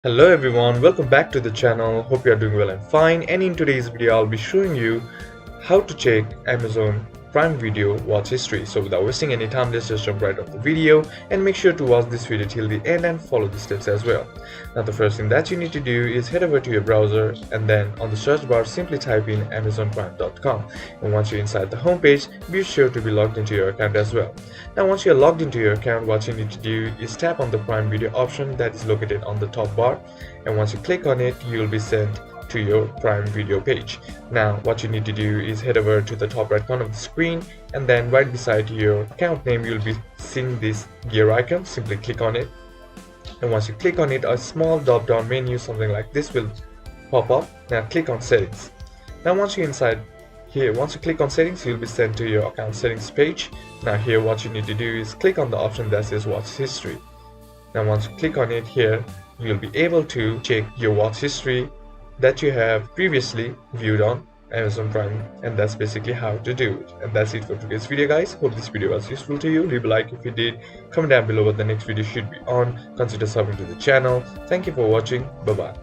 Hello everyone, welcome back to the channel. Hope you are doing well and fine. And in today's video, I'll be showing you how to check Amazon Prime Video watch history. So without wasting any time, let's just jump right off the video and make sure to watch this video till the end and follow the steps as well. Now the first thing that you need to do is head over to your browser and then on the search bar simply type in amazonprime.com, and once you're inside the homepage, be sure to be logged into your account as well. Now once you're logged into your account, what you need to do is tap on the Prime Video option that is located on the top bar, and once you click on it, you will be sent to your Prime Video page. Now what you need to do is head over to the top right corner of the screen, and then right beside your account name you'll be seeing this gear icon. Simply click on it, and once you click on it, a small drop down menu something like this will pop up. Now click on settings. Now once you're inside here, once you click on settings, you'll be sent to your account settings page. Now here what you need to do is click on the option that says watch history. Now once you click on it, here you'll be able to check your watch history that you have previously viewed on Amazon Prime, and that's basically how to do it. And that's it for today's video, guys. Hope this video was useful to you. Leave a like if you did, comment down below what the next video should be on, consider subbing to the channel. Thank you for watching. Bye bye.